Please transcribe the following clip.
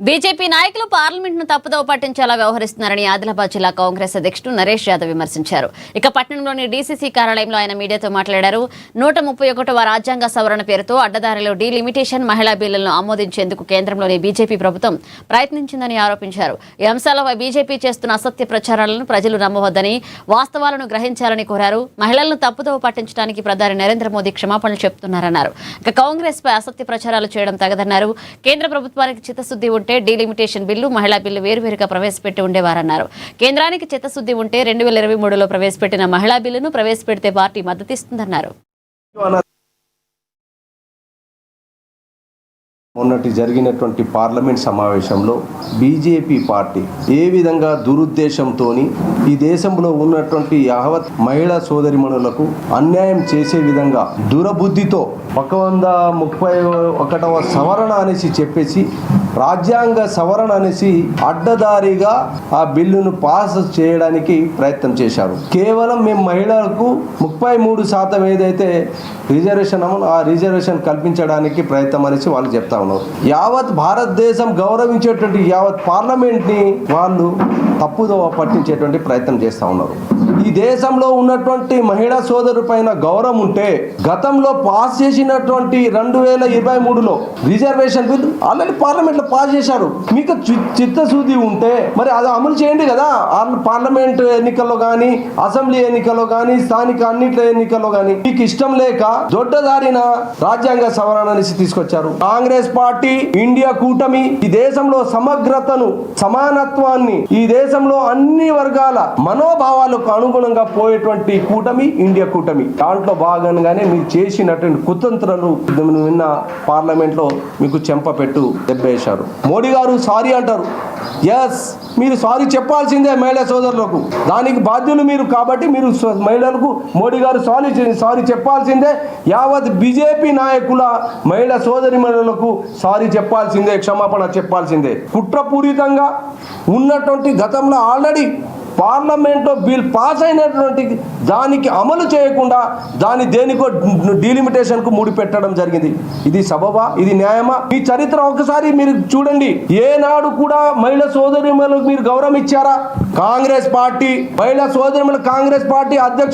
BJP నాయకులు పార్లమెంట్ను తప్పుదోవ పట్టించేలా వ్యవహరిస్తున్నారని ఆదిలాబాద్ జిల్లా కాంగ్రెస్ అధ్యక్షుడు నరేష్ యాదవ్ విమర్శించారు. ఇక పట్టణంలోని డీసీసీ కార్యాలయంలో ఆయన మీడియాతో మాట్లాడారు. 131వ రాజ్యాంగ సవరణ పేరుతో అడ్డదారిలో డీలిమిటేషన్ మహిళా బిల్లులను ఆమోదించేందుకు కేంద్రంలోని బీజేపీ ప్రభుత్వం ప్రయత్నించిందని ఆరోపించారు. ఈ అంశాలపై బీజేపీ చేస్తున్న అసత్య ప్రచారాలను ప్రజలు నమ్మవద్దని, వాస్తవాలను గ్రహించాలని కోరారు. మహిళలను తప్పుదోవ పట్టించడానికి ప్రధాని నరేంద్ర మోదీ క్షమాపణలు చెబుతున్నారన్నారు. ఇక కాంగ్రెస్ పై అసత్య ప్రచారాలు చేయడం తగదన్నారు. కేంద్ర ప్రభుత్వానికి చిత్తశుద్ధి ఉంటే డీలిమిటేషన్ బిల్లు, మహిళా బిల్లు వేరువేరుగా ప్రవేశపెట్టి ఉండేవారన్నారు. కేంద్రానికి చిత్తశుద్ధి ఉంటే 2023లో ప్రవేశపెట్టిన మహిళా బిల్లును ప్రవేశపెడితే పార్టీ మద్దతిస్తుందన్నారు. మొన్నటి జరిగినటువంటి పార్లమెంట్ సమావేశంలో బీజేపీ పార్టీ ఏ విధంగా దురుద్దేశంతో ఈ దేశంలో ఉన్నటువంటి యావత్ మహిళా సోదరిమణులకు అన్యాయం చేసే విధంగా దురబుద్ధితో 131వ సవరణ అనేసి చెప్పేసి రాజ్యాంగ సవరణ అనేసి అడ్డదారిగా ఆ బిల్లును పాస్ చేయడానికి ప్రయత్నం చేశారు. కేవలం మేము మహిళలకు 33% ఏదైతే రిజర్వేషన్ ఆ రిజర్వేషన్ కల్పించడానికి ప్రయత్నం అనేసి వాళ్ళు చెప్తా ఉన్నారు. యావత్ భారతదేశం గౌరవించేటువంటి యావత్ పార్లమెంట్ని వాళ్ళు తప్పుదోవ పట్టించేటువంటి ప్రయత్నం చేస్తూ ఉన్నారు. ఈ దేశంలో ఉన్నటువంటి మహిళా సోదరు పైన గౌరవం ఉంటే గతంలో పాస్ చేసినటువంటి 2023లో రిజర్వేషన్ బిల్ ఆల్రెడీ పార్లమెంట్ లో పాస్ చేశారు. మీకు చిత్తశుద్ధి ఉంటే మరి అది అమలు చేయండి కదా. పార్లమెంట్ ఎన్నికల్లో కానీ, అసెంబ్లీ ఎన్నికల్లో కానీ, స్థానిక అన్నింటి ఎన్నికల్లో కానీ మీకు ఇష్టం లేక దొడ్డదారిన రాజ్యాంగ సవరణ అనేసి తీసుకొచ్చారు. కాంగ్రెస్ పార్టీ, ఇండియా కూటమి ఈ దేశంలో సమగ్రతను, సమానత్వాన్ని, ఈ దేశంలో అన్ని వర్గాల మనోభావాలకు అనుగుణంగా పోయేటువంటి కూటమి ఇండియా కూటమి. దాంట్లో భాగంగానే మీరు చేసినటువంటి కుతంత్రాలు నిన్న పార్లమెంట్ లో మీకు చెంపపెట్టు దెబ్బేశారు. మోడీ గారు సారీ అంటారు. ఎస్, మీరు సారీ చెప్పాల్సిందే మహిళా సోదరులకు. దానికి బాధ్యులు మీరు కాబట్టి మీరు మహిళలకు మోడీ గారు సారీ చెప్పాల్సిందే. యావత్ బీజేపీ నాయకుల మహిళా సోదరి మహిళలకు సారీ చెప్పాల్సిందే, క్షమాపణ చెప్పాల్సిందే. కుట్రపూరితంగా ఉన్నటువంటి గతంలో ఆల్రెడీ పార్లమెంట్లో బిల్ పాస్ అయినటువంటి దానికి అమలు చేయకుండా దేనికో డీలిమిటేషన్కు ముడిపెట్టడం జరిగింది. ఇది సబబా? ఇది న్యాయమా? మీ చరిత్ర ఒకసారి మీరు చూడండి. ఏనాడు కూడా మహిళా సోదరిమణులకు మీరు గౌరవం ఇచ్చారా? కాంగ్రెస్ పార్టీ మహిళా సోదరిమణుల కాంగ్రెస్ పార్టీ అధ్యక్షుడు